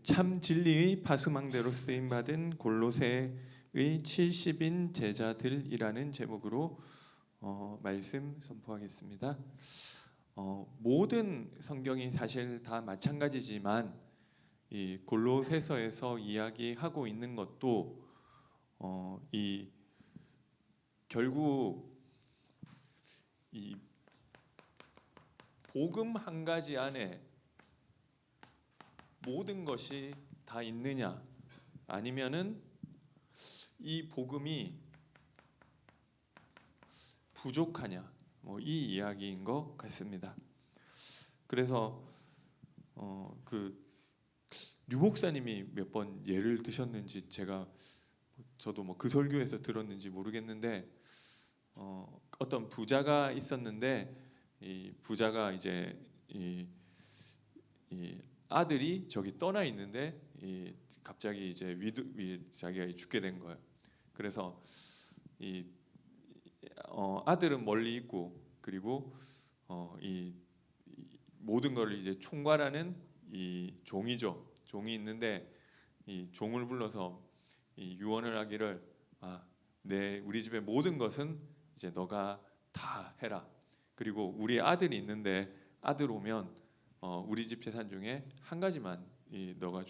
참 진리의 파수망대로 쓰임 받은 골로새의 70인 제자들이라는 제목으로 말씀 선포하겠습니다. 모든 성경이 사실 다 마찬가지지만 이 골로새서에서 이야기하고 있는 것도 이 결국 이 복음 한 가지 안에 모든 것이 다 있느냐, 아니면은 이 복음이 부족하냐, 이 이야기인 것 같습니다. 그래서 류 목사님이 몇 번 예를 드셨는지 저도 그 설교에서 들었는지 모르겠는데 어떤 부자가 있었는데 이 부자가 이제 이 아들이 저기 떠나 있는데 갑자기 이제 자기가 죽게 된 거예요. 그래서 아들은 멀리 있고, 그리고 이 모든 걸 이제 총괄하는 이 종이 있는데, 이 종을 불러서 유언을 하기를, 우리 집의 모든 것은 이제 너가 다 해라. 그리고 우리 아들이 있는데 아들 오면 우리 집 재산 중에 한 가지만 너가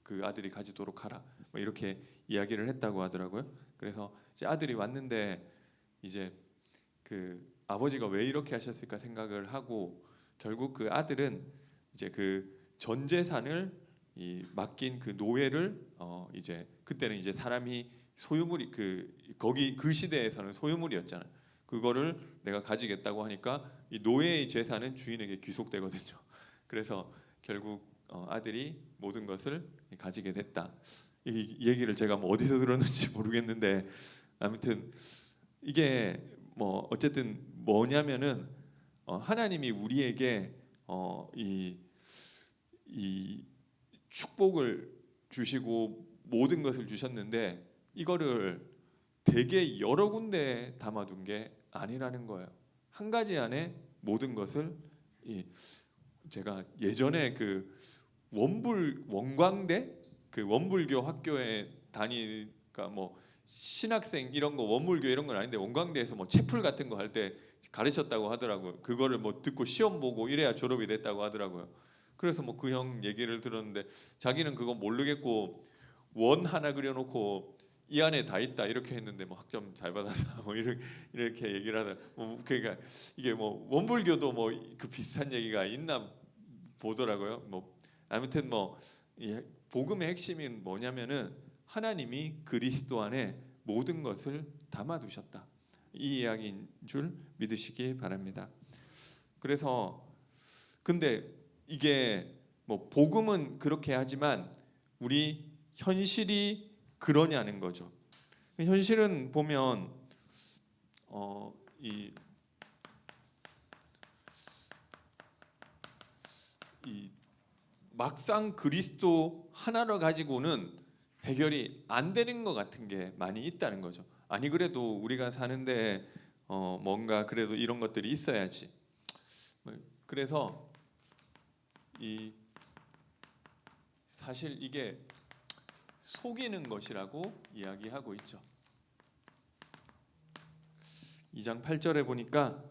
그 아들이 가지도록 하라. 이렇게 이야기를 했다고 하더라고요. 그래서 이제 아들이 왔는데 이제 그 아버지가 왜 이렇게 하셨을까 생각을 하고, 결국 그 아들은 이제 그 전 재산을 맡긴 그 노예를 이제 그때는 이제 사람이 소유물이 거기 그 시대에서는 소유물이었잖아요. 그거를 내가 가지겠다고 하니까 이 노예의 재산은 주인에게 귀속되거든요. 그래서 결국 아들이 모든 것을 가지게 됐다. 이 얘기를 제가 어디서 들었는지 모르겠는데, 아무튼 이게 어쨌든 뭐냐면은 하나님이 우리에게 이 축복을 주시고 모든 것을 주셨는데, 이거를 되게 여러 군데 담아둔 게 아니라는 거예요. 한 가지 안에 모든 것을 제가 예전에 원광대 원불교 학교에 다니까 신학생 이런 거 원불교 이런 건 아닌데 원광대에서 채플 같은 거 할 때 가르쳤다고 하더라고요. 그거를 듣고 시험 보고 이래야 졸업이 됐다고 하더라고요. 그래서 그 형 얘기를 들었는데, 자기는 그거 모르겠고 원 하나 그려놓고 이 안에 다 있다 이렇게 했는데 학점 잘 받았다 이렇게 얘기를 하더라. 그러니까 이게 원불교도 그 비슷한 얘기가 있나 보더라고요. 아무튼 이 복음의 핵심이 뭐냐면은 하나님이 그리스도 안에 모든 것을 담아 두셨다, 이 이야기인 줄 믿으시기 바랍니다. 그래서 근데 이게 복음은 그렇게 하지만 우리 현실이 그러냐는 거죠. 현실은 보면 이 막상 그리스도 하나로 가지고는 해결이 안 되는 것 같은 게 많이 있다는 거죠. 아니 그래도 우리가 사는데 뭔가 그래도 이런 것들이 있어야지. 그래서 사실 이게 속이는 것이라고 이야기하고 있죠. 2장 8절에 보니까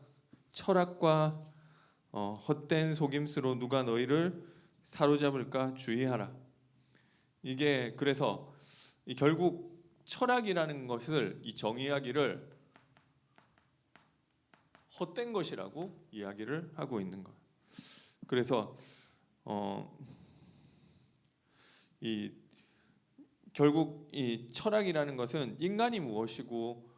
철학과 헛된 속임수로 누가 너희를 사로잡을까 주의하라. 이게 그래서 결국 철학이라는 것을 정의하기를 헛된 것이라고 이야기를 하고 있는 거예요. 그래서 결국 이 철학이라는 것은 인간이 무엇이고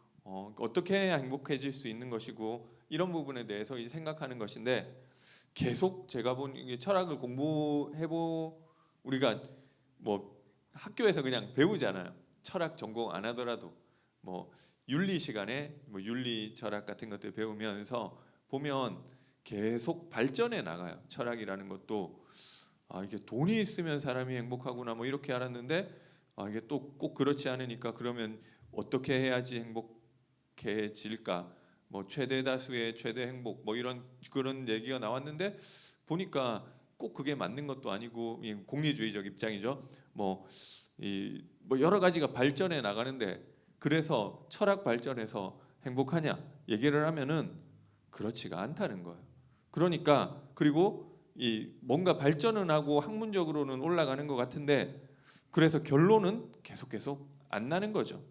어떻게 해야 행복해질 수 있는 것이고 이런 부분에 대해서 생각하는 것인데, 계속 제가 본 철학을 우리가 학교에서 그냥 배우잖아요. 철학 전공 안 하더라도 윤리 시간에 윤리 철학 같은 것들 배우면서 보면 계속 발전해 나가요. 철학이라는 것도 이게 돈이 있으면 사람이 행복하구나 이렇게 알았는데, 이게 또 꼭 그렇지 않으니까 그러면 어떻게 해야지 행복해질까? 최대 다수의 최대 행복 이런 그런 얘기가 나왔는데, 보니까 꼭 그게 맞는 것도 아니고 공리주의적 입장이죠. 뭐 여러 가지가 발전해 나가는데 그래서 철학 발전해서 행복하냐 얘기를 하면은 그렇지가 않다는 거예요. 그러니까 그리고 뭔가 발전은 하고 학문적으로는 올라가는 것 같은데 그래서 결론은 계속 안 나는 거죠.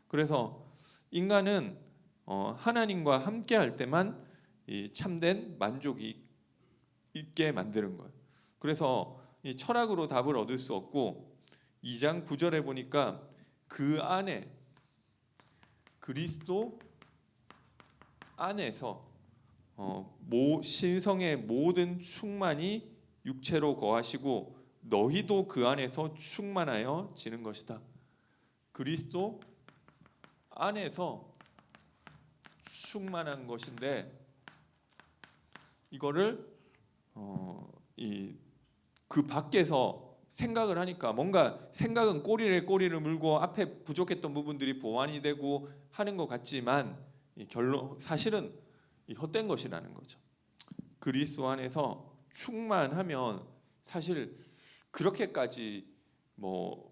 그래서 인간은 하나님과 함께 할 때만 이 참된 만족이 있게 만드는 거예요. 그래서 이 철학으로 답을 얻을 수 없고 2장 9절에 보니까 그 안에 그리스도 안에서 신성의 모든 충만이 육체로 거하시고 너희도 그 안에서 충만하여 지는 것이다. 그리스도 안에서 충만한 것인데 이거를 그 밖에서 생각을 하니까 뭔가 생각은 꼬리를 물고 앞에 부족했던 부분들이 보완이 되고 하는 것 같지만 결론 사실은 헛된 것이라는 거죠. 그리스도 안에서 충만하면 사실 그렇게까지 뭐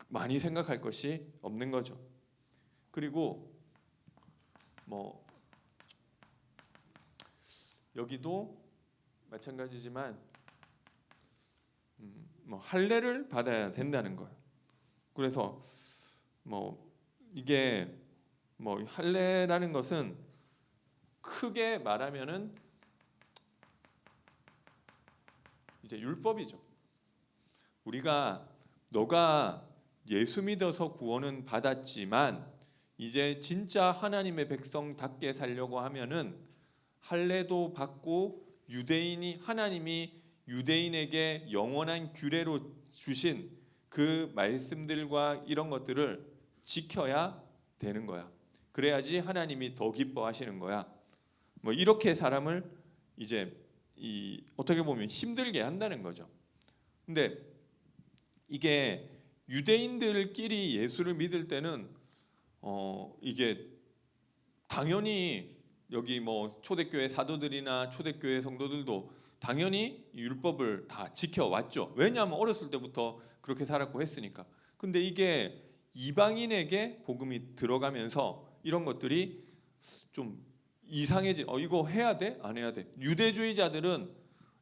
많이 생각할 것이 없는 거죠. 그리고 뭐 여기도 마찬가지지만 뭐 할례를 받아야 된다는 거예요. 그래서 뭐 이게 뭐 할례라는 것은 크게 말하면은 이제 율법이죠. 우리가 너가 예수 믿어서 구원은 받았지만 이제 진짜 하나님의 백성답게 살려고 하면은 할례도 받고 유대인이 하나님이 유대인에게 영원한 규례로 주신 그 말씀들과 이런 것들을 지켜야 되는 거야. 그래야지 하나님이 더 기뻐하시는 거야. 뭐 이렇게 사람을 이제 어떻게 보면 힘들게 한다는 거죠. 근데 이게 유대인들끼리 예수를 믿을 때는 이게 당연히 여기 뭐 초대교회 사도들이나 초대교회 성도들도 당연히 율법을 다 지켜왔죠. 왜냐하면 어렸을 때부터 그렇게 살았고 했으니까. 근데 이게 이방인에게 복음이 들어가면서 이런 것들이 좀 이상해진 이거 해야 돼? 안 해야 돼? 유대주의자들은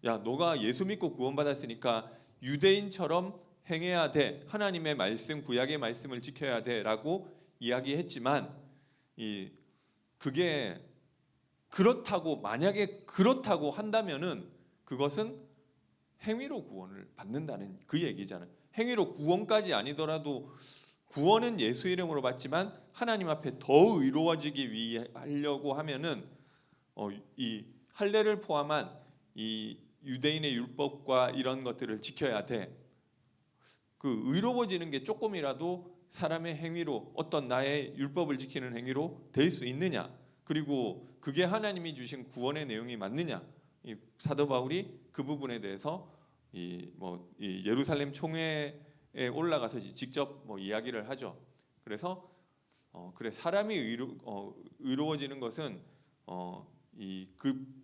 야 너가 예수 믿고 구원받았으니까 유대인처럼 행해야 돼. 하나님의 말씀 구약의 말씀을 지켜야 돼라고 이야기했지만 그게 그렇다고 만약에 그렇다고 한다면은 그것은 행위로 구원을 받는다는 그 얘기잖아요. 행위로 구원까지 아니더라도 구원은 예수 이름으로 받지만 하나님 앞에 더 의로워지기 위해 하려고 하면은 이 할례를 포함한 이 유대인의 율법과 이런 것들을 지켜야 돼. 그 의로워지는 게 조금이라도 사람의 행위로 어떤 나의 율법을 지키는 행위로 될 수 있느냐? 그리고 그게 하나님이 주신 구원의 내용이 맞느냐? 이 사도 바울이 그 부분에 대해서 이 예루살렘 총회에 올라가서 직접 이야기를 하죠. 그래서 그래 사람이 의로워지는 것은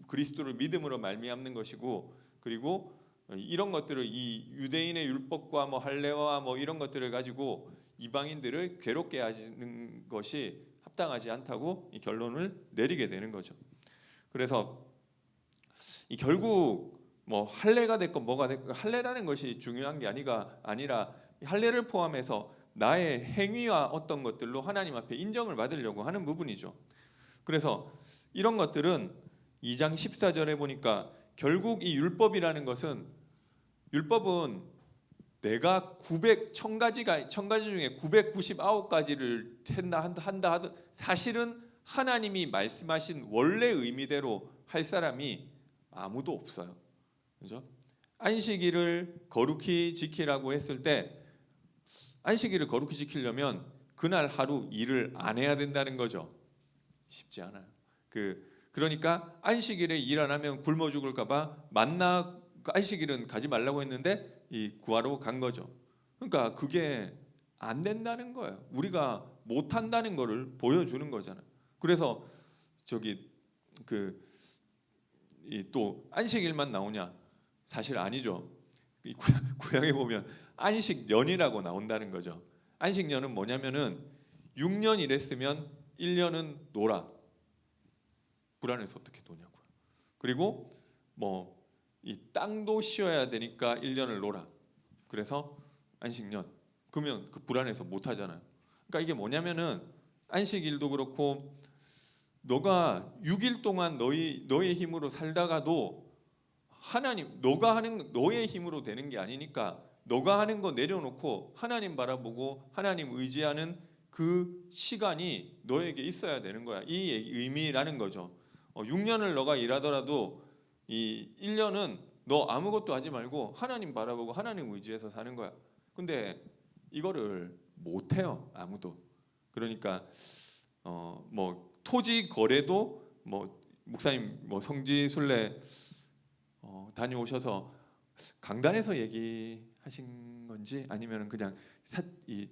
그리스도를 믿음으로 말미암는 것이고 그리고 이런 것들을 이 유대인의 율법과 할례와 이런 것들을 가지고 이방인들을 괴롭게 하는 것이 합당하지 않다고 이 결론을 내리게 되는 거죠. 그래서 결국 할례가 됐건 뭐가 됐건 할례라는 것이 중요한 게 아니라 할례를 포함해서 나의 행위와 어떤 것들로 하나님 앞에 인정을 받으려고 하는 부분이죠. 그래서 이런 것들은 2장 14절에 보니까 결국 이 율법이라는 것은 율법은 내가 1000가지 중에 999가지를 한다 하든 사실은 하나님이 말씀하신 원래 의미대로 할 사람이 아무도 없어요. 그죠? 안식일을 거룩히 지키라고 했을 때 안식일을 거룩히 지키려면 그날 하루 일을 안 해야 된다는 거죠. 쉽지 않아요. 그러니까 안식일에 일 안 하면 굶어 죽을까봐 안식일은 가지 말라고 했는데 구하러 간 거죠. 그러니까 그게 안 된다는 거예요. 우리가 못 한다는 거를 보여주는 거잖아요. 그래서 또 안식일만 나오냐? 사실 아니죠. 이 구약에 보면 안식년이라고 나온다는 거죠. 안식년은 뭐냐면은 6년 일했으면 1년은 놀아. 불안해서 어떻게 노냐고요. 그리고 뭐 이 땅도 쉬어야 되니까 1년을 놀아. 그래서 안식년. 그러면 그 불안해서 못 하잖아요. 그러니까 이게 뭐냐면은 안식일도 그렇고 너가 6일 동안 너의 힘으로 살다가도 하나님 너가 하는 너의 힘으로 되는 게 아니니까 너가 하는 거 내려놓고 하나님 바라보고 하나님 의지하는 그 시간이 너에게 있어야 되는 거야. 이 의미라는 거죠. 6년을 너가 일하더라도 이 1년은 너 아무것도 하지 말고 하나님 바라보고 하나님 의지해서 사는 거야. 근데 이거를 못 해요. 아무도. 그러니까 뭐 토지 거래도 뭐 목사님 뭐 성지순례 다녀오셔서 강단에서 얘기하신 건지 아니면 그냥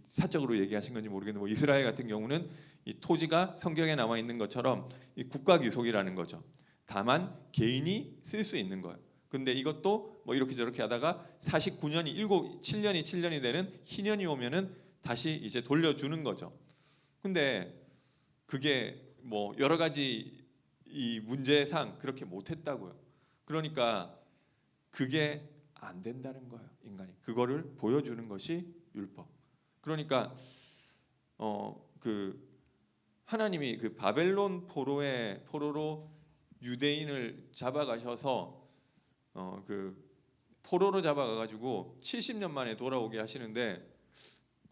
사적으로 얘기하신 건지 모르겠는데 뭐 이스라엘 같은 경우는 이 토지가 성경에 나와 있는 것처럼 이 국가 귀속이라는 거죠. 다만 개인이 쓸 수 있는 거예요. 근데 이것도 뭐 이렇게 저렇게 하다가 49년이 7년이 되는 희년이 오면은 다시 이제 돌려주는 거죠. 근데 그게 뭐 여러 가지 이 문제상 그렇게 못했다고요. 그러니까 그게 안 된다는 거예요. 인간이 그거를 보여주는 것이 율법. 그러니까 그 하나님이 그 바벨론 포로로 유대인을 잡아가셔서 그 포로로 잡아가가지고 70년 만에 돌아오게 하시는데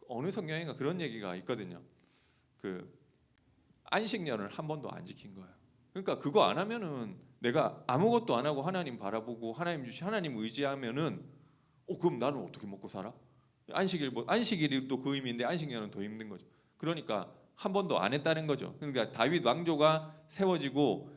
어느 성경인가 그런 얘기가 있거든요. 그 안식년을 한 번도 안 지킨 거예요. 그러니까 그거 안 하면은 내가 아무것도 안 하고 하나님 바라보고 하나님 하나님 의지하면은 그럼 나는 어떻게 먹고 살아? 안식일이 또 그 의미인데 안식년은 더 힘든 거죠. 그러니까 한 번도 안 했다는 거죠. 그러니까 다윗 왕조가 세워지고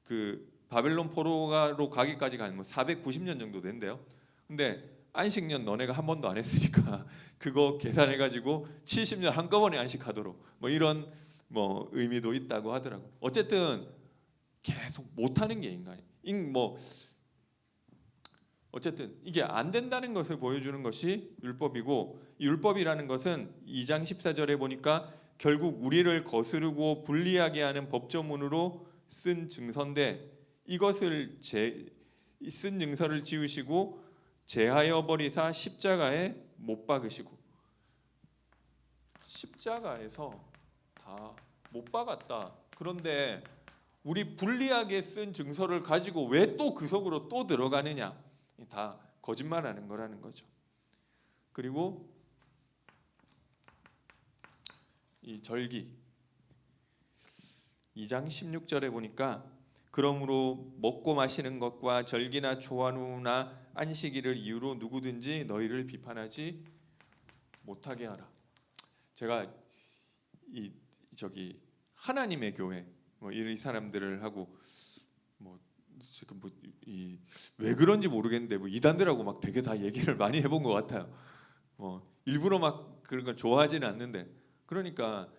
그 바벨론 포로로 가기까지 가는 뭐 490년 정도 된대요. 근데 안식년 너네가 한 번도 안 했으니까 그거 계산해 가지고 70년 한꺼번에 안식하도록 뭐 이런 뭐 의미도 있다고 하더라고. 어쨌든 계속 못 하는 게 인간이. 뭐 어쨌든 이게 안 된다는 것을 보여주는 것이 율법이고 이 율법이라는 것은 2장 14절에 보니까 결국 우리를 거스르고 불리하게 하는 법조문으로 쓴 증서인데 이것을 쓴 증서를 지우시고 제하여 버리사 십자가에 못 박으시고 십자가에서 다 못 박았다. 그런데 우리 불리하게 쓴 증서를 가지고 왜 또 그 속으로 또 들어가느냐? 다 거짓말하는 거라는 거죠. 그리고 이 절기 2장 16절에 보니까 그러므로 먹고 마시는 것과 절기나 초하루나 안식일을 이유로 누구든지 너희를 비판하지 못하게 하라. 제가 저기 하나님의 교회 뭐 이 사람들을 하고 뭐 지금 왜 그런지 모르겠는데 뭐 이단들하고 막 되게 다 얘기를 많이 해본 것 같아요. 일부러 막 그런 걸 좋아하지는 않는데 그러니까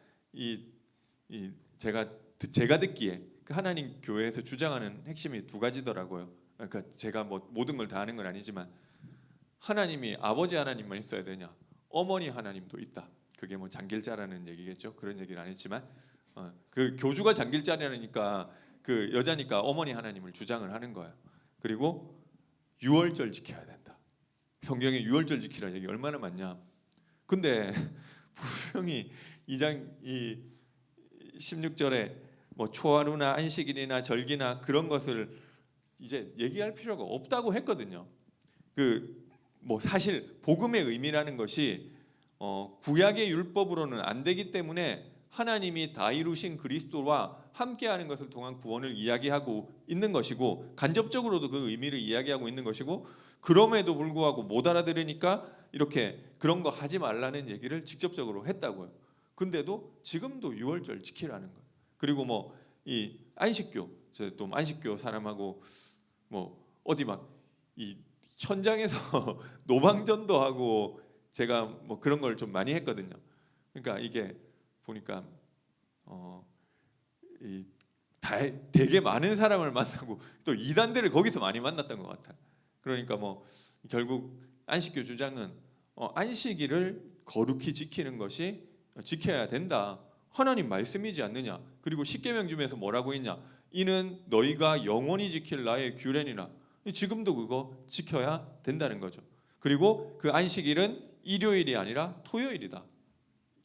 제가 듣기에 그 하나님 교회에서 주장하는 핵심이 두 가지더라고요. 그러니까 제가 뭐 모든 걸 다 아는 건 아니지만 하나님이 아버지 하나님만 있어야 되냐? 어머니 하나님도 있다. 그게 뭐 장길자라는 얘기겠죠. 그런 얘기를 안 했지만 그 교주가 장길자라니까 그 여자니까 어머니 하나님을 주장을 하는 거예요. 그리고 유월절 지켜야 된다. 성경에 유월절 지키라는 얘기 얼마나 많냐. 근데 분명히 2장 16절에 뭐 초하루나 안식일이나 절기나 그런 것을 이제 얘기할 필요가 없다고 했거든요. 그 뭐 사실 복음의 의미라는 것이 구약의 율법으로는 안 되기 때문에 하나님이 다 이루신 그리스도와 함께하는 것을 통한 구원을 이야기하고 있는 것이고 간접적으로도 그 의미를 이야기하고 있는 것이고 그럼에도 불구하고 못 알아들으니까 이렇게 그런 거 하지 말라는 얘기를 직접적으로 했다고요. 근데도 지금도 유월절 지키라는 거예요. 그리고 뭐 이 안식교, 저 또 안식교 사람하고 뭐 어디 막 이 현장에서 노방전도 하고 제가 뭐 그런 걸 좀 많이 했거든요. 그러니까 이게 보니까 되게 많은 사람을 만나고 또 이단들을 거기서 많이 만났던 것 같아요. 그러니까 뭐 결국 안식교 주장은 안식일을 거룩히 지키는 것이 지켜야 된다. 하나님 말씀이지 않느냐. 그리고 십계명 중에서 뭐라고 했냐? 이는 너희가 영원히 지킬 나의 규례니라. 지금도 그거 지켜야 된다는 거죠. 그리고 그 안식일은 일요일이 아니라 토요일이다.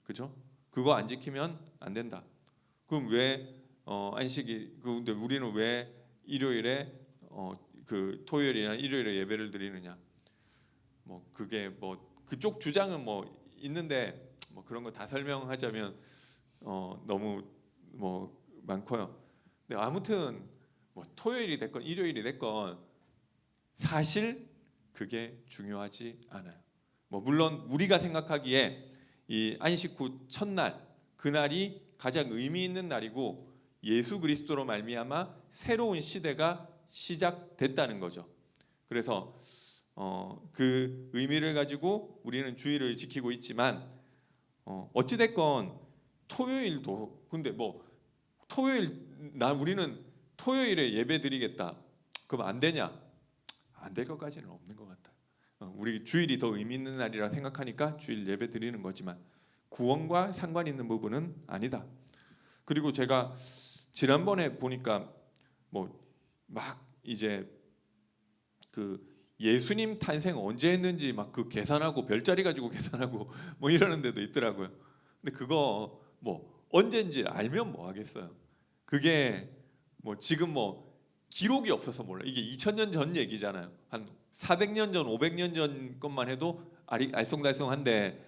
그죠? 그거 안 지키면 안 된다. 그럼 왜 안식일 근데 우리는 왜 일요일에 그 토요일이나 일요일에 예배를 드리느냐? 뭐 그게 뭐 그쪽 주장은 뭐 있는데 뭐 그런 거 다 설명하자면 너무 뭐 많고요. 근데 아무튼 뭐 토요일이 됐건 일요일이 됐건 사실 그게 중요하지 않아요. 뭐 물론 우리가 생각하기에 이 안식 후 첫날 그날이 가장 의미 있는 날이고 예수 그리스도로 말미암아 새로운 시대가 시작됐다는 거죠. 그래서 그 의미를 가지고 우리는 주일을 지키고 있지만 어찌 됐건 토요일도 근데 뭐 토요일 우리는 토요일에 예배 드리겠다. 그럼 안 되냐? 안 될 것까지는 없는 것 같아요. 우리 주일이 더 의미 있는 날이라 생각하니까 주일 예배 드리는 거지만 구원과 상관 있는 부분은 아니다. 그리고 제가 지난번에 보니까 뭐 막 이제 그 예수님 탄생 언제 했는지 막 그 계산하고 별자리 가지고 계산하고 뭐 이러는 데도 있더라고요. 근데 그거 뭐 언제인지 알면 뭐 하겠어요. 그게 뭐 지금 뭐 기록이 없어서 몰라. 이게 2000년 전 얘기잖아요. 한 400년 전, 500년 전 것만 해도 알쏭달쏭한데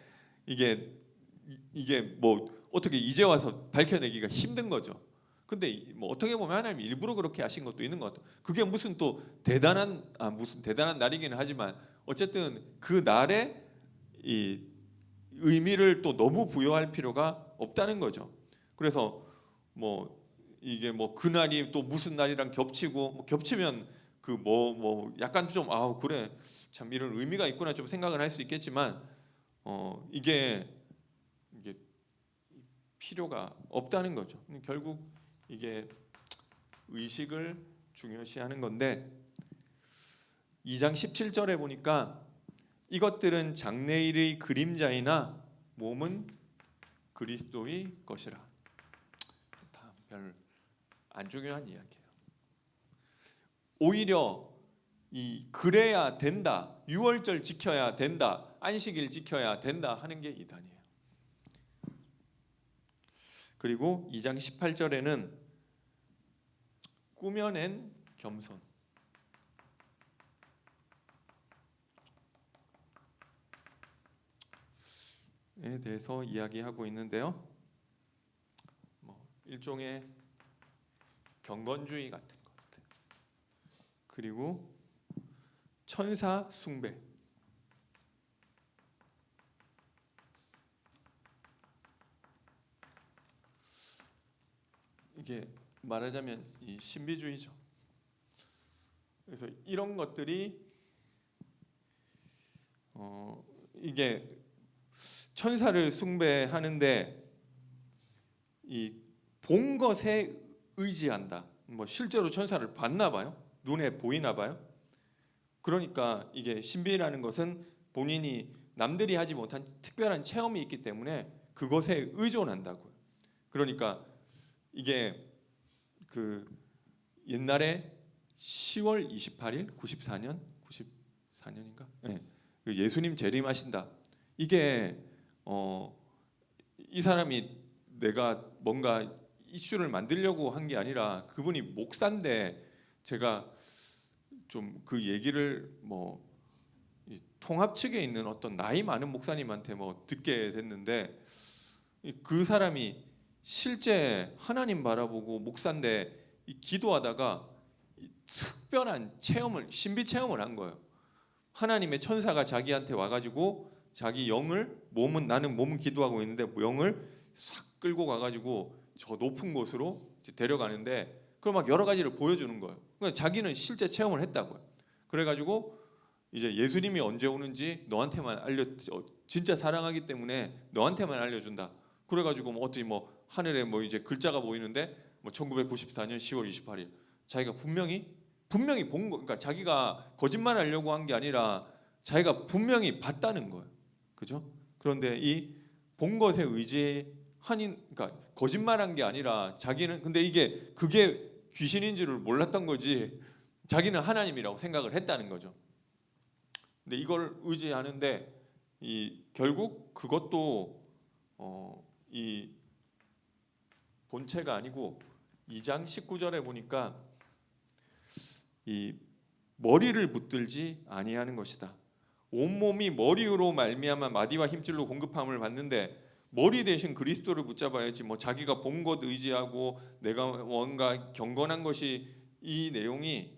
이게 뭐 어떻게 이제 와서 밝혀내기가 힘든 거죠. 근데 뭐 어떻게 보면 하나님 일부러 그렇게 하신 것도 있는 것 같아요. 그게 무슨 또 무슨 대단한 날이기는 하지만 어쨌든 그 날에 이 의미를 또 너무 부여할 필요가 없다는 거죠. 그래서 뭐 이게 뭐 그날이 또 무슨 날이랑 겹치고 뭐 겹치면 그 뭐 약간 좀 그래 참 이런 의미가 있구나 좀 생각을 할 수 있겠지만 이게 필요가 없다는 거죠. 결국 이게 의식을 중요시하는 건데 2장 17절에 보니까 이것들은 장래일의 그림자이나 몸은 그리스도의 것이라. 다 별 안 중요한 이야기예요. 오히려 이 그래야 된다, 유월절 지켜야 된다, 안식일 지켜야 된다 하는 게 이단이에요. 그리고 2장 18절에는 꾸며낸 겸손. 에 대해서 이야기하고 있는데요. 뭐 일종의 경건주의 같은 것. 그리고 천사 숭배. 이게 말하자면 이 신비주의죠. 그래서 이런 것들이 이게 천사를 숭배하는데 이 본 것에 의지한다. 뭐 실제로 천사를 봤나 봐요. 눈에 보이나 봐요. 그러니까 이게 신비라는 것은 본인이 남들이 하지 못한 특별한 체험이 있기 때문에 그것에 의존한다고요. 그러니까 이게 그 옛날에 10월 28일 94년인가? 네. 예수님 재림하신다. 이게 이 사람이 내가 뭔가 이슈를 만들려고 한 게 아니라 그분이 목사인데 제가 좀 그 얘기를 뭐 통합 측에 있는 어떤 나이 많은 목사님한테 뭐 듣게 됐는데 그 사람이 실제 하나님 바라보고 목사인데 기도하다가 특별한 체험을 신비 체험을 한 거예요. 하나님의 천사가 자기한테 와가지고 자기 영을 나는 몸은 기도하고 있는데 영을 싹 끌고 가가지고 저 높은 곳으로 데려가는데 그걸 막 여러 가지를 보여주는 거예요. 그러니까 자기는 실제 체험을 했다고요. 그래가지고 이제 예수님이 언제 오는지 너한테만 진짜 사랑하기 때문에 너한테만 알려준다. 그래가지고 뭐 어떻게 뭐 하늘에 뭐 이제 글자가 보이는데 뭐 1994년 10월 28일 자기가 분명히 분명히 본 거, 그러니까 자기가 거짓말하려고 한 게 아니라 자기가 분명히 봤다는 거예요. 그죠? 그런데 이 본 것에 의지하니, 그러니까 거짓말한 게 아니라 자기는, 근데 그게 귀신인 줄을 몰랐던 거지. 자기는 하나님이라고 생각을 했다는 거죠. 근데 이걸 의지하는데 결국 그것도 이 본체가 아니고 2장 19절에 보니까 이 머리를 붙들지 아니하는 것이다. 온몸이 머리로 말미암아 마디와 힘줄로 공급함을 받는데 머리 대신 그리스도를 붙잡아야지 뭐 자기가 본 것 의지하고 내가 뭔가 경건한 것이 이 내용이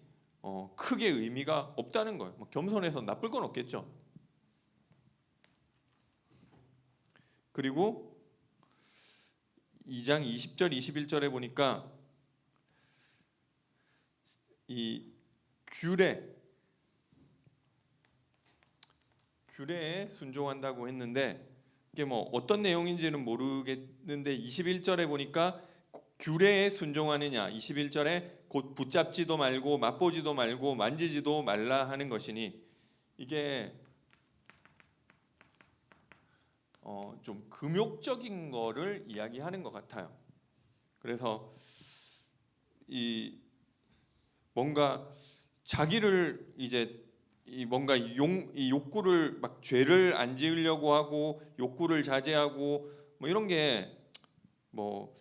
크게 의미가 없다는 거예요. 뭐 겸손해서 나쁠 건 없겠죠. 그리고 2장 20절 21절에 보니까 이 규례에 순종한다고 했는데 이게 뭐 어떤 내용인지는 모르겠는데 21절에 보니까 규례에 순종하느냐, 21절에 곧 붙잡지도 말고 맛보지도 말고 만지지도 말라 하는 것이니, 이게 좀 금욕적인 거를 이야기하는 것 같아요. 그래서 이 뭔가 자기를 이제 뭔가 이 욕구를 막 죄를 안 지으려고 하고 욕구를 자제하고 뭐 이런 게 뭐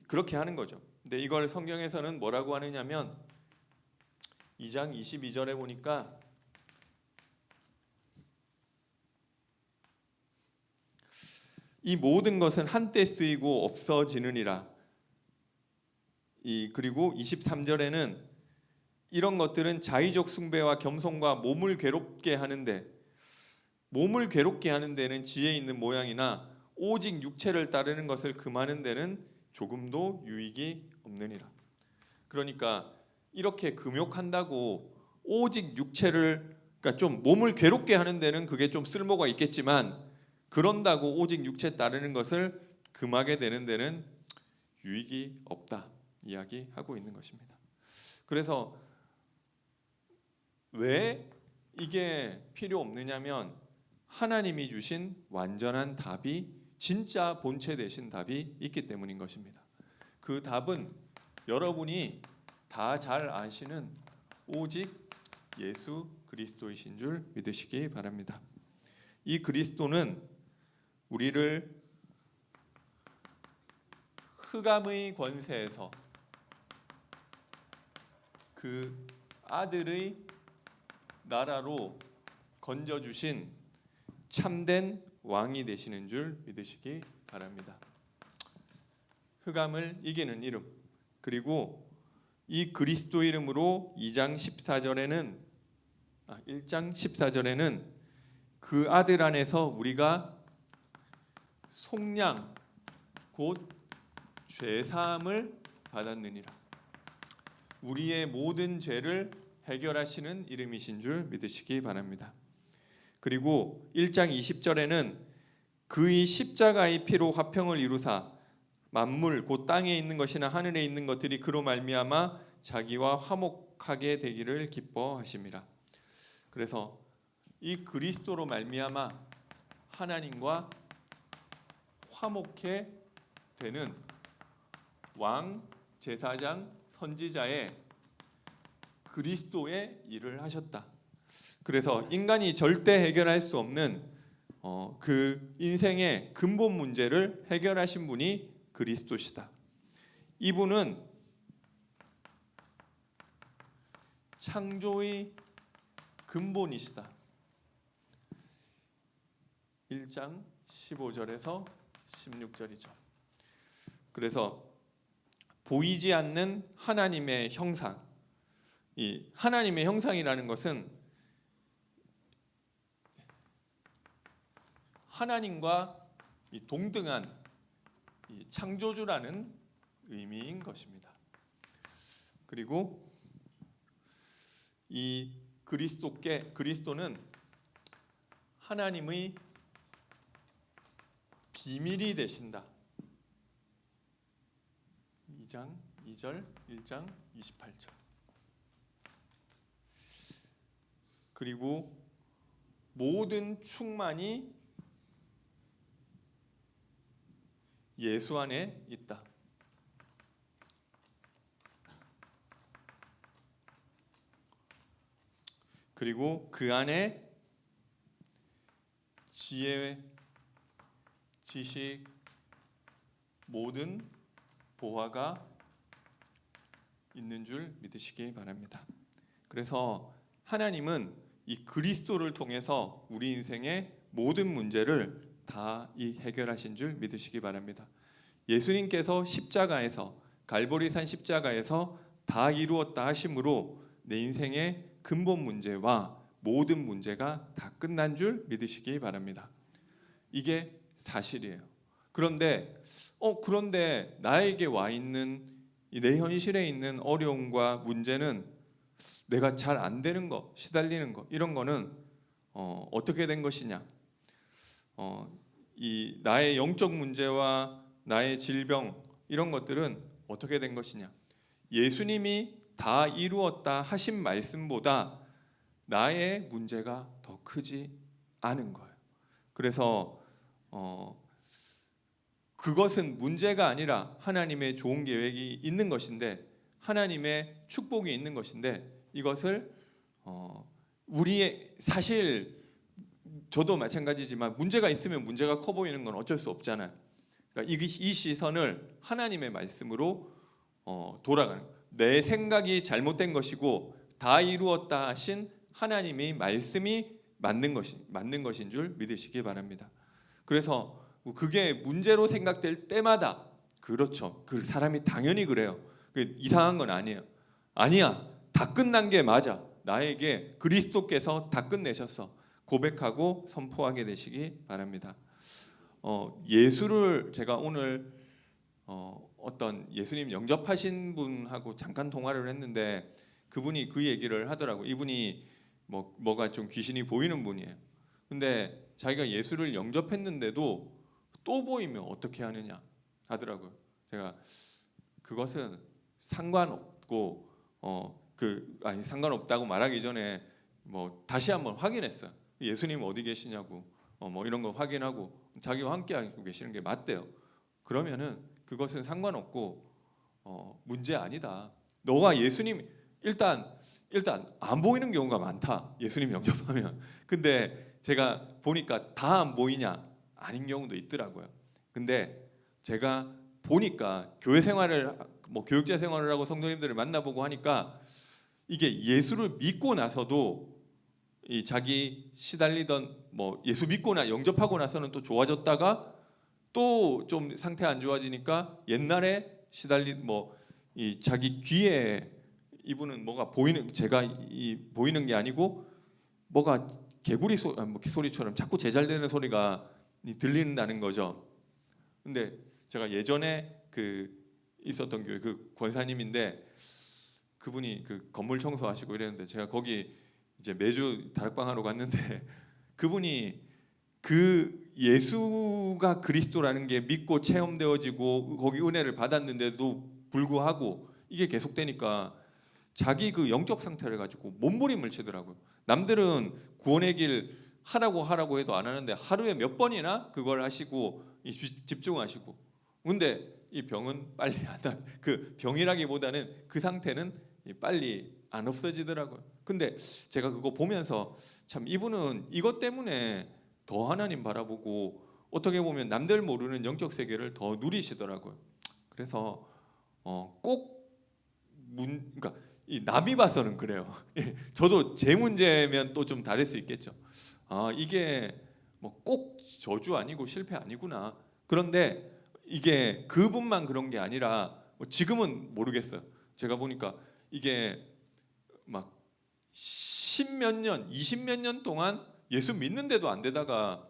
그렇게 하는 거죠. 근데 이걸 성경에서는 뭐라고 하느냐면 2장 22절에 보니까 이 모든 것은 한때 쓰이고 없어지느니라. 그리고 23절에는 이런 것들은 자의적 숭배와 겸손과 몸을 괴롭게 하는 데는 지혜 있는 모양이나 오직 육체를 따르는 것을 금하는 데는 조금도 유익이 없느니라. 그러니까 이렇게 금욕한다고 오직 육체를, 그러니까 좀 몸을 괴롭게 하는 데는 그게 좀 쓸모가 있겠지만 그런다고 오직 육체 따르는 것을 금하게 되는 데는 유익이 없다 이야기하고 있는 것입니다. 그래서 왜 이게 필요 없느냐면 하나님이 주신 완전한 답이, 진짜 본체 되신 답이 있기 때문인 것입니다. 그 답은 여러분이 다 잘 아시는 오직 예수 그리스도이신 줄 믿으시기 바랍니다. 이 그리스도는 우리를 흑암의 권세에서 그 아들의 나라로 건져주신 참된 왕이 되시는 줄 믿으시기 바랍니다. 흑암을 이기는 이름, 그리고 이 그리스도 이름으로 1장 14절에는 그 아들 안에서 우리가 속량 곧 죄사함을 받았느니라. 우리의 모든 죄를 해결하시는 이름이신 줄 믿으시기 바랍니다. 그리고 1장 20절에는 그의 십자가의 피로 화평을 이루사 만물 곧 땅에 있는 것이나 하늘에 있는 것들이 그로 말미암아 자기와 화목하게 되기를 기뻐하심이라. 그래서 이 그리스도로 말미암아 하나님과 화목해 되는 왕, 제사장, 선지자의 그리스도의 일을 하셨다. 그래서 인간이 절대 해결할 수 없는 그 인생의 근본 문제를 해결하신 분이 그리스도시다. 이분은 창조의 근본이시다. 1장 15절에서 16절이죠. 그래서 보이지 않는 하나님의 형상, 이 하나님의 형상이라는 것은 하나님과 동등한 창조주라는 의미인 것입니다. 그리고 이 그리스도는 하나님의 비밀이 되신다. 2장 2절 1장 28절. 그리고 모든 충만이 예수 안에 있다. 그리고 그 안에 지혜, 지식, 모든 보화가 있는 줄 믿으시기 바랍니다. 그래서 하나님은 이 그리스도를 통해서 우리 인생의 모든 문제를 다 해결하신 줄 믿으시기 바랍니다. 예수님께서 십자가에서 갈보리산 십자가에서 다 이루었다 하심으로 내 인생의 근본 문제와 모든 문제가 다 끝난 줄 믿으시기 바랍니다. 이게 사실이에요. 그런데 나에게 와 있는 내 현실에 있는 어려움과 문제는 내가 잘 안 되는 거, 시달리는 거 이런 거는 어떻게 된 것이냐? 이 나의 영적 문제와 나의 질병 이런 것들은 어떻게 된 것이냐? 예수님이 다 이루었다 하신 말씀보다 나의 문제가 더 크지 않은 거예요. 그래서 그것은 문제가 아니라 하나님의 좋은 계획이 있는 것인데, 하나님의 축복이 있는 것인데, 이것을 우리의 사실 저도 마찬가지지만 문제가 있으면 문제가 커 보이는 건 어쩔 수 없잖아요. 그러니까 이 시선을 하나님의 말씀으로 돌아가는 거예요. 내 생각이 잘못된 것이고 다 이루었다 하신 하나님의 말씀이 맞는 것인 줄 믿으시기 바랍니다. 그래서 그게 문제로 생각될 때마다 그렇죠. 그 사람이 당연히 그래요. 이상한 건 아니에요. 아니야. 다 끝난 게 맞아. 나에게 그리스도께서 다 끝내셨어. 고백하고 선포하게 되시기 바랍니다. 예수를 제가 오늘 어떤 예수님 영접하신 분하고 잠깐 통화를 했는데 그분이 그 얘기를 하더라고요. 이분이 뭐가 좀 귀신이 보이는 분이에요. 근데 자기가 예수를 영접했는데도 또 보이면 어떻게 하느냐 하더라고요. 제가 그것은 상관없고 상관없다고 말하기 전에 다시 한번 확인했어요. 예수님 어디 계시냐고 이런 거 확인하고 자기와 함께 하고 계시는 게 맞대요. 그러면은 그것은 상관없고 문제 아니다. 너가 예수님 일단 안 보이는 경우가 많다. 예수님 영접하면. 근데 제가 보니까 다 안 보이냐? 아닌 경우도 있더라고요. 근데 제가 보니까 교회 생활을 교육자 생활을 하고 성도님들을 만나보고 하니까 이게 예수를 믿고 나서도 이 자기 시달리던 예수 믿고나 영접하고 나서는 또 좋아졌다가 또 좀 상태 안 좋아지니까 옛날에 시달린 이 자기 귀에 이분은 뭐가 보이는 보이는 게 아니고 뭐가 개구리 소리처럼 자꾸 제잘되는 소리가 들린다는 거죠. 근데 제가 예전에 있었던 교회 권사님인데 그분이 건물 청소하시고 이랬는데 제가 거기 이제 매주 다락방하러 갔는데 그분이 예수가 그리스도라는 게 믿고 체험되어지고 거기 은혜를 받았는데도 불구하고 이게 계속되니까 자기 영적 상태를 가지고 몸부림을 치더라고요. 남들은 구원의 길 하라고 해도 안 하는데 하루에 몇 번이나 그걸 하시고 집중하시고, 근데 이 병은 빨리 병이라기보다는 그 상태는 빨리 안 없어지더라고요. 근데 제가 그거 보면서 참 이분은 이것 때문에 더 하나님 바라보고 어떻게 보면 남들 모르는 영적 세계를 더 누리시더라고요. 그래서 그러니까 이 남이 봐서는 그래요. 저도 제 문제면 또 좀 다를 수 있겠죠. 이게 꼭 저주 아니고 실패 아니구나. 그런데 이게 그분만 그런 게 아니라 지금은 모르겠어요. 제가 보니까 이게 막 10몇 년, 20몇 년 동안 예수 믿는데도 안 되다가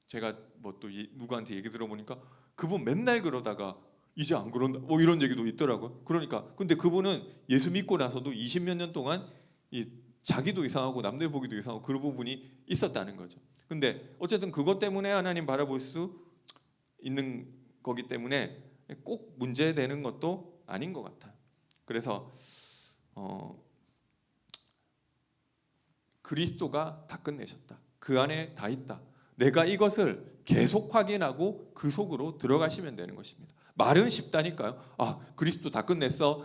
제가 또 누구한테 얘기 들어보니까 그분 맨날 그러다가 이제 안 그런다 이런 얘기도 있더라고요. 그러니까 근데 그분은 예수 믿고 나서도 20몇 년 동안 자기도 이상하고 남들 보기도 이상하고 그런 부분이 있었다는 거죠. 근데 어쨌든 그것 때문에 하나님 바라볼 수 있는 거기 때문에 꼭 문제되는 것도 아닌 것 같아요. 그래서 그리스도가 다 끝내셨다. 그 안에 다 있다. 내가 이것을 계속 확인하고 그 속으로 들어가시면 되는 것입니다. 말은 쉽다니까요. 아, 그리스도 다 끝냈어.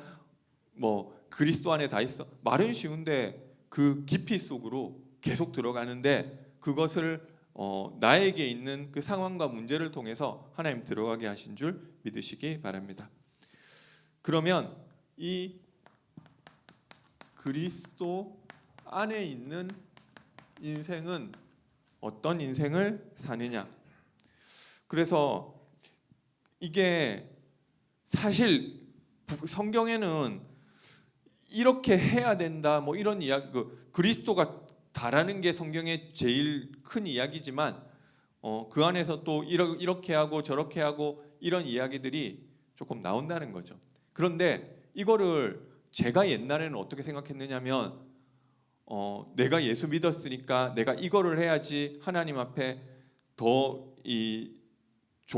뭐 그리스도 안에 다 있어. 말은 쉬운데 그 깊이 속으로 계속 들어가는데 그것을 나에게 있는 그 상황과 문제를 통해서 하나님 들어가게 하신 줄 믿으시기 바랍니다. 그러면 이 그리스도 안에 있는 인생은 어떤 인생을 사느냐? 그래서 이게 사실 성경에는 이렇게 해야 된다 뭐 이런 이야기, 그리스도가 다라는 게 성경의 제일 큰 이야기지만 그 안에서 또 이렇게 하고 저렇게 하고 이런 이야기들이 조금 나온다는 거죠. 그런데 이거를 제가 옛날에는 어떻게 생각했느냐면 내가 예수 믿었으니까 내가 이거를 해야지 하나님 앞에 더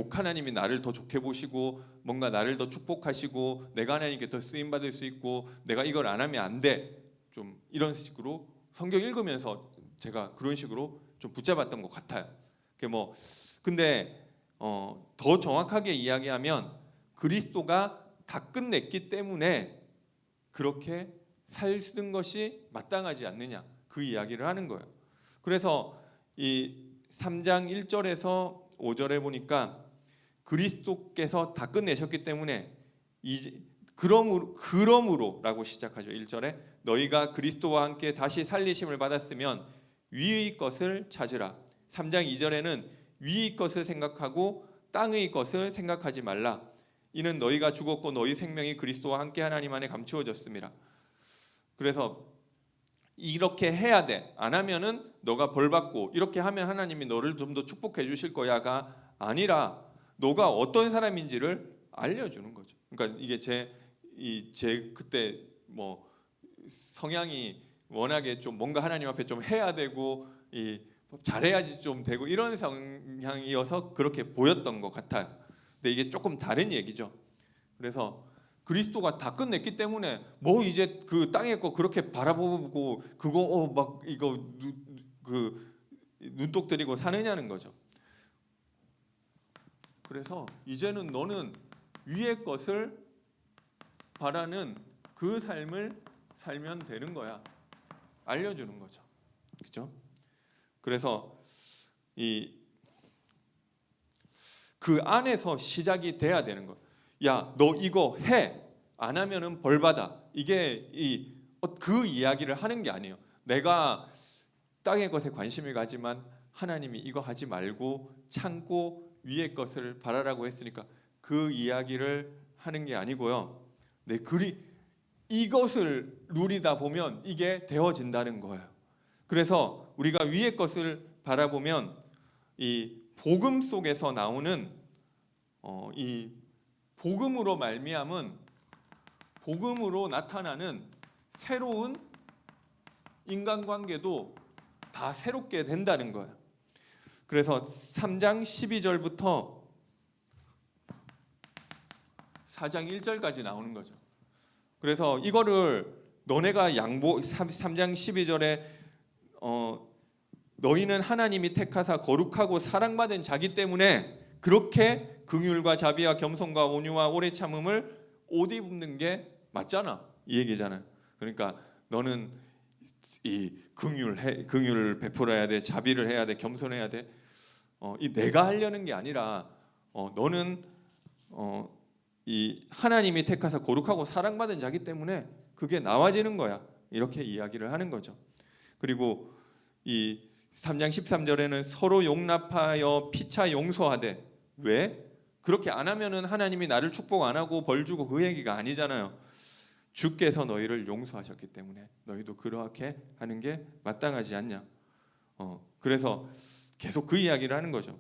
하나님이 나를 더 좋게 보시고 뭔가 나를 더 축복하시고 내가 하나님께 더 쓰임 받을 수 있고 내가 이걸 안 하면 안 돼. 좀 이런 식으로 성경 읽으면서 제가 그런 식으로 좀 붙잡았던 것 같아요. 근데 더 정확하게 이야기하면 그리스도가 다 끝냈기 때문에 그렇게 살는 것이 마땅하지 않느냐 그 이야기를 하는 거예요. 그래서 이 3장 1절에서 5절에 보니까 그리스도께서 다 끝내셨기 때문에 그러므로라고 시작하죠. 1절에 너희가 그리스도와 함께 다시 살리심을 받았으면 위의 것을 찾으라. 3장 2절에는 위의 것을 생각하고 땅의 것을 생각하지 말라. 이는 너희가 죽었고 너희 생명이 그리스도와 함께 하나님 안에 감추어졌습니다. 그래서 이렇게 해야 돼. 안 하면은 너가 벌 받고 이렇게 하면 하나님이 너를 좀 더 축복해 주실 거야가 아니라 너가 어떤 사람인지를 알려주는 거죠. 그러니까 이게 제 그때 뭐 성향이 워낙에 좀 뭔가 하나님 앞에 좀 해야 되고 잘해야지 좀 되고 이런 성향이어서 그렇게 보였던 것 같아요. 근데 이게 조금 다른 얘기죠. 그래서 그리스도가 다 끝냈기 때문에 뭐 이제 그 땅의 거 그렇게 바라보고 그거 막 이거 눈독 들이고 사느냐는 거죠. 그래서 이제는 너는 위의 것을 바라는 그 삶을 살면 되는 거야. 알려주는 거죠. 그렇죠? 그래서 그 안에서 시작이 돼야 되는 거. 야, 너 이거 해. 안 하면은 벌 받아. 이게 그 이야기를 하는 게 아니에요. 내가 땅의 것에 관심을 가지만 하나님이 이거 하지 말고 참고 위의 것을 바라라고 했으니까 그 이야기를 하는 게 아니고요. 이것을 누리다 보면 이게 되어진다는 거예요. 그래서 우리가 위의 것을 바라보면 이 복음 속에서 나오는 이 복음으로 말미암은 복음으로 나타나는 새로운 인간관계도 다 새롭게 된다는 거예요. 그래서 3장 12절부터 4장 1절까지 나오는 거죠. 그래서 이거를 너네가 3장 12절에 너희는 하나님이 택하사 거룩하고 사랑받은 자기 때문에 그렇게 긍휼과 자비와 겸손과 온유와 오래 참음을 옷 입는 게 맞잖아. 이 얘기잖아요. 그러니까 너는 이 긍휼을 베풀어야 돼, 자비를 해야 돼, 겸손해야 돼. 이 내가 하려는 게 아니라 너는 이 하나님이 택하사 거룩하고 사랑받은 자기 때문에 그게 나와지는 거야. 이렇게 이야기를 하는 거죠. 그리고 이 3장 13절에는 서로 용납하여 피차 용서하되. 왜? 그렇게 안 하면은 하나님이 나를 축복 안 하고 벌 주고 그 얘기가 아니잖아요. 주께서 너희를 용서하셨기 때문에 너희도 그렇게 하는 게 마땅하지 않냐. 그래서 계속 그 이야기를 하는 거죠.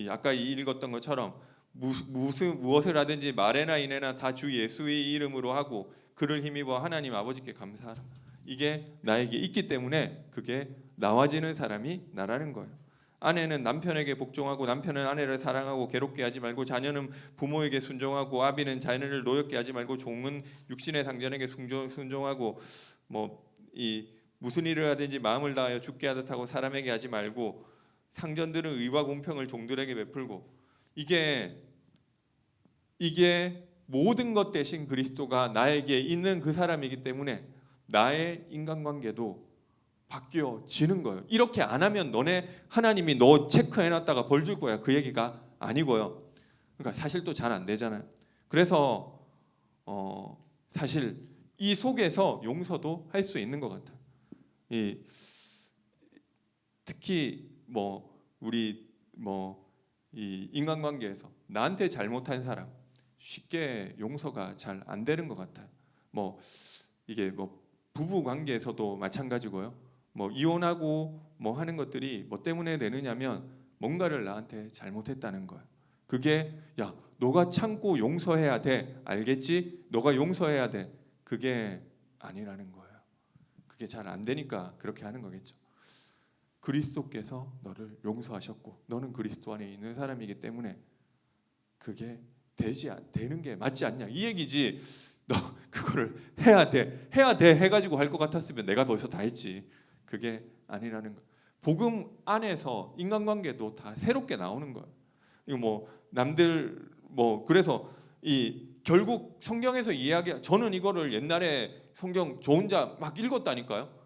아까 읽었던 것처럼 무엇을 하든지 말에나 이내나 다 주 예수의 이름으로 하고 그를 힘입어 하나님 아버지께 감사하라. 이게 나에게 있기 때문에 그게 나와지는 사람이 나라는 거예요. 아내는 남편에게 복종하고 남편은 아내를 사랑하고 괴롭게 하지 말고 자녀는 부모에게 순종하고 아비는 자녀를 노엽게 하지 말고 종은 육신의 상전에게 순종하고 뭐 이 무슨 일을 하든지 마음을 다하여 죽게 하듯 하고 사람에게 하지 말고 상전들은 의와 공평을 종들에게 베풀고 이게 모든 것 대신 그리스도가 나에게 있는 그 사람이기 때문에 나의 인간관계도 바뀌어지는 거예요. 이렇게 안 하면 너네 하나님이 너 체크해놨다가 벌 줄 거야. 그 얘기가 아니고요. 그러니까 사실 또 잘 안 되잖아요. 그래서 사실 이 속에서 용서도 할 수 있는 것 같아요. 특히 우리 이 인간관계에서 나한테 잘못한 사람 쉽게 용서가 잘 안 되는 것 같아요. 이게 부부 관계에서도 마찬가지고요. 이혼하고 하는 것들이 뭐 때문에 되느냐면 뭔가를 나한테 잘못했다는 거예요. 그게 야 너가 참고 용서해야 돼 알겠지? 너가 용서해야 돼. 그게 아니라는 거예요. 그게 잘 안 되니까 그렇게 하는 거겠죠. 그리스도께서 너를 용서하셨고 너는 그리스도 안에 있는 사람이기 때문에 그게 되는 게 맞지 않냐 이 얘기지. 너 그거를 해야 돼 해가지고 할 것 같았으면 내가 벌써 다 했지. 그게 아니라는 거. 복음 안에서 인간관계도 다 새롭게 나오는 거예요. 이거 남들 그래서 결국 성경에서 저는 이거를 옛날에 성경 저 혼자 막 읽었다니까요.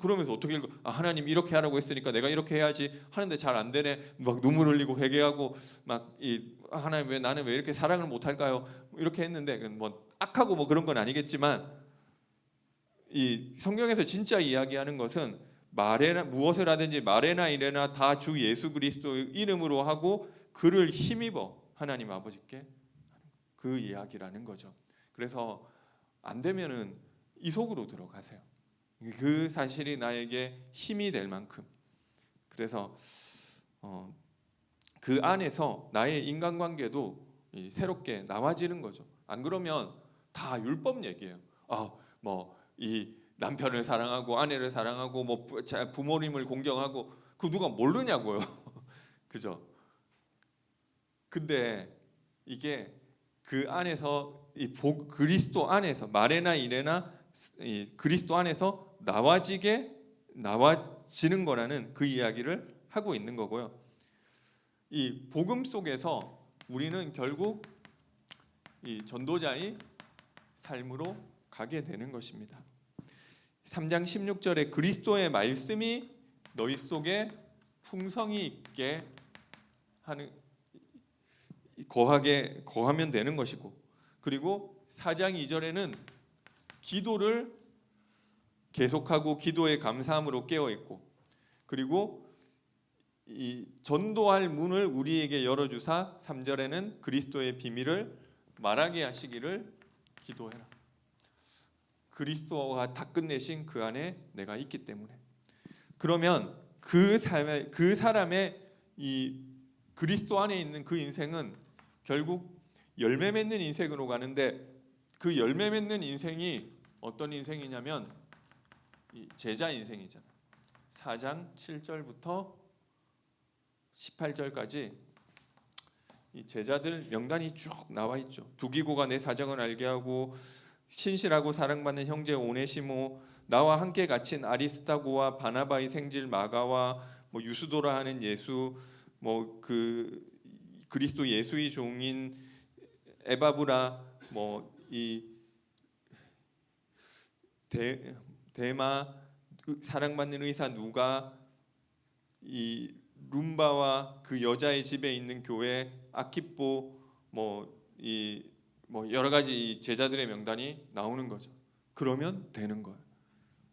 그러면서 어떻게 읽어? 하나님 이렇게 하라고 했으니까 내가 이렇게 해야지 하는데 잘 안 되네. 막 눈물 흘리고 회개하고 하나님 나는 왜 이렇게 사랑을 못 할까요? 이렇게 했는데 악하고 그런 건 아니겠지만 이 성경에서 진짜 이야기하는 것은 무엇을 하든지 말에나 이래나 다 주 예수 그리스도의 이름으로 하고 그를 힘입어 하나님 아버지께 그 이야기라는 거죠. 그래서 안 되면은 이 속으로 들어가세요. 그 사실이 나에게 힘이 될 만큼. 그래서 그 안에서 나의 인간관계도 새롭게 나와지는 거죠. 안 그러면 다 율법 얘기예요. 이 남편을 사랑하고 아내를 사랑하고 부모님을 공경하고 그 누가 모르냐고요. 그죠? 근데 이게 그 안에서 그리스도 안에서 말에나 이래나 그리스도 안에서 나와지는 거라는 그 이야기를 하고 있는 거고요. 이 복음 속에서 우리는 결국 이 전도자의 삶으로 가게 되는 것입니다. 3장 16절에 그리스도의 말씀이 너희 속에 풍성이 있게 거하면 되는 것이고, 그리고 4장 2절에는 기도를 계속하고 기도의 감사함으로 깨어 있고, 그리고 이 전도할 문을 우리에게 열어주사 3절에는 그리스도의 비밀을 말하게 하시기를 기도해라. 그리스도가 다 끝내신 그 안에 내가 있기 때문에. 그러면 그 사람의 이 그리스도 안에 있는 그 인생은 결국 열매 맺는 인생으로 가는데, 그 열매 맺는 인생이 어떤 인생이냐면 이 제자 인생이잖아요. 4장 7절부터 18절까지 이 제자들 명단이 쭉 나와 있죠. 두기고가 내 사정을 알게 하고 신실하고 사랑받는 형제 오네시모, 나와 함께 갇힌 아리스타고와 바나바의 생질 마가와 유수도라 하는 예수, 그 그리스도 예수의 종인 에바브라, 이 데마, 사랑받는 의사 누가, 이 룸바와 그 여자의 집에 있는 교회 아키포, 여러 가지 제자들의 명단이 나오는 거죠. 그러면 되는 거예요.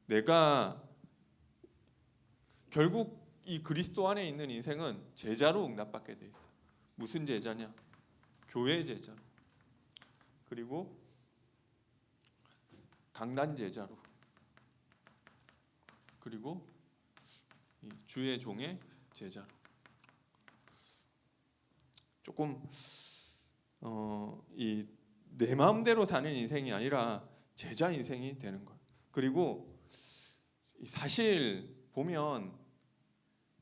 내가 결국 이 그리스도 안에 있는 인생은 제자로 응답받게 돼 있어요. 무슨 제자냐? 교회 제자로, 그리고 강단 제자로, 그리고 주의 종의 제자로. 조금 내 마음대로 사는 인생이 아니라 제자 인생이 되는 거예요. 그리고 사실 보면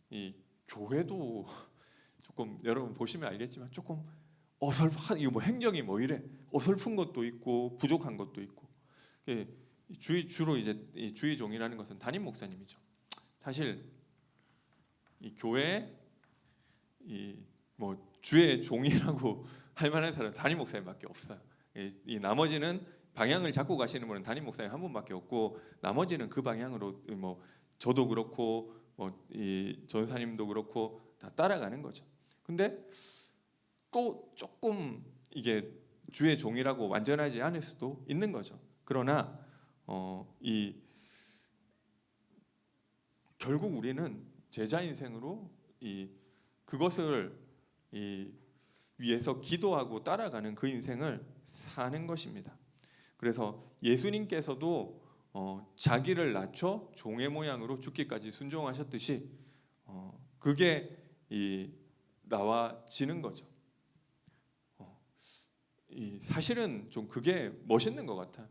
이 교회도 조금 여러분 보시면 알겠지만 조금 어설픈, 이거 뭐 행정이 뭐 이래 어설픈 것도 있고 부족한 것도 있고. 주로 이제 이 주의 종이라는 것은 담임 목사님이죠. 사실 이 교회 이 뭐 주의 종이라고 할 만한 사람은 담임 목사님밖에 없어요. 이 나머지는 방향을 잡고 가시는 분은 담임 목사님 한 분밖에 없고, 나머지는 그 방향으로 뭐 저도 그렇고 뭐 이 전사님도 그렇고 다 따라가는 거죠. 근데 또 조금 이게 주의 종이라고 완전하지 않을 수도 있는 거죠. 그러나 이 결국 우리는 제자 인생으로 이 그것을 이 위해서 기도하고 따라가는 그 인생을 사는 것입니다. 그래서 예수님께서도 자기를 낮춰 종의 모양으로 죽기까지 순종하셨듯이 그게 나와지는 거죠. 사실은 좀 그게 멋있는 것 같아요.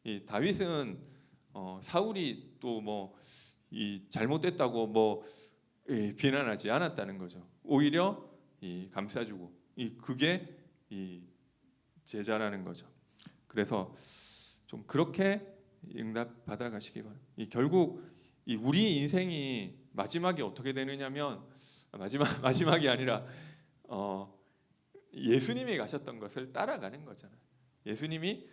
이 다윗은 사울이 또 뭐 잘못됐다고 뭐 비난하지 않았다는 거죠. 오히려 감싸주고 그게 제자라는 거죠. 그래서 좀 그렇게 응답 받아가시기 바랍니다. 결국 우리 인생이 마지막이 어떻게 되느냐면 마지막이 아니라 예수님이 가셨던 것을 따라가는 거잖아요. 예수님이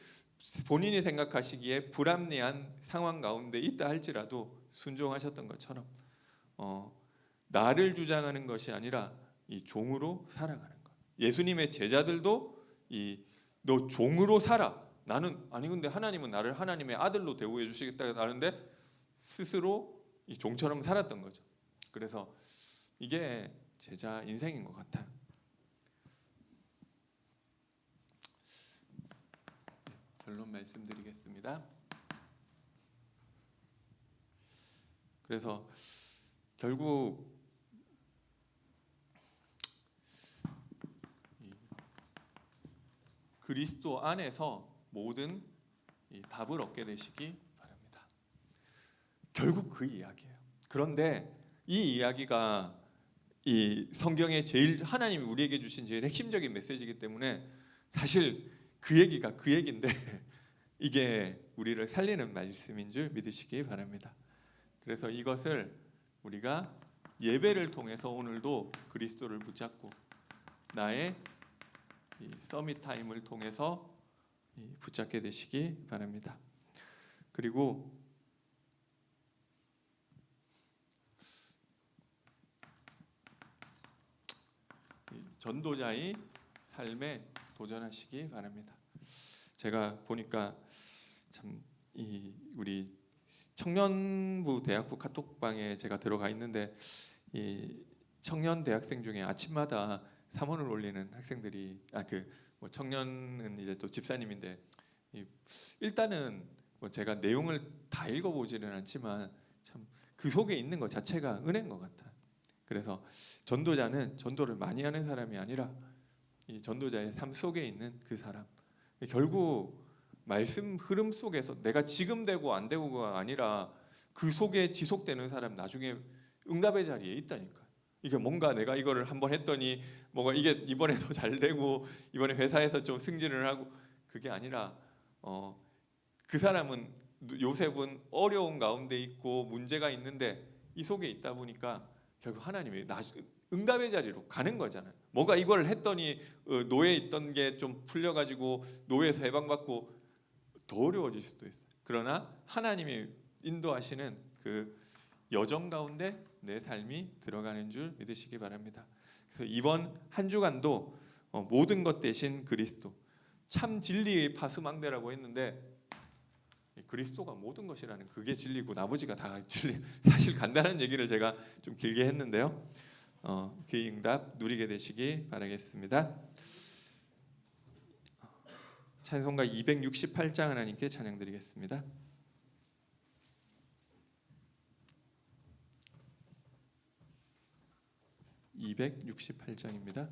본인이 생각하시기에 불합리한 상황 가운데 있다 할지라도 순종하셨던 것처럼 나를 주장하는 것이 아니라 이 종으로 살아가는 것. 예수님의 제자들도 너 종으로 살아. 나는 아니 근데 하나님은 나를 하나님의 아들로 대우해 주시겠다고 하는데 스스로 이 종처럼 살았던 거죠. 그래서 이게 제자 인생인 것 같아요. 결론 말씀드리겠습니다. 그래서 결국 그리스도 안에서 모든 답을 얻게 되시기 바랍니다. 결국 그 이야기예요. 그런데 이 이야기가 이 성경의 제일 하나님이 우리에게 주신 제일 핵심적인 메시지이기 때문에 사실 그 얘기가 그 얘기인데 이게 우리를 살리는 말씀인 줄 믿으시기 바랍니다. 그래서 이것을 우리가 예배를 통해서 오늘도 그리스도를 붙잡고 나의 서밋 타임을 통해서 붙잡게 되시기 바랍니다. 그리고 전도자의 삶에 도전하시기 바랍니다. 제가 보니까 참 우리 청년부 대학부 카톡방에 제가 들어가 있는데 청년 대학생 중에 아침마다 삼원을 올리는 학생들이 뭐 청년은 이제 또 집사님인데 일단은 뭐 제가 내용을 다 읽어보지는 않지만 참 그 속에 있는 것 자체가 은혜인 것 같아요. 그래서 전도자는 전도를 많이 하는 사람이 아니라 이 전도자의 삶 속에 있는 그 사람. 결국 말씀 흐름 속에서 내가 지금 되고 안 되고가 아니라 그 속에 지속되는 사람 나중에 응답의 자리에 있다니까. 이게 뭔가 내가 이거를 한번 했더니 뭔가 이게 이번에 더 잘 되고 이번에 회사에서 좀 승진을 하고 그게 아니라 그 사람은 요셉은 어려운 가운데 있고 문제가 있는데 이 속에 있다 보니까 결국 하나님이 응답의 자리로 가는 거잖아요. 뭐가 이걸 했더니 노예에 있던 게 좀 풀려가지고 노예에서 해방받고 더 어려워질 수도 있어요. 그러나 하나님이 인도하시는 그 여정 가운데 내 삶이 들어가는 줄 믿으시기 바랍니다. 그래서 이번 한 주간도 모든 것 대신 그리스도, 참 진리의 파수망대라고 했는데 그리스도가 모든 것이라는 그게 진리고 나머지가 다 진리. 사실 간단한 얘기를 제가 좀 길게 했는데요. 그 응답 누리게 되시기 바라겠습니다. 찬송가 268장 하나님께 찬양드리겠습니다. 268장입니다.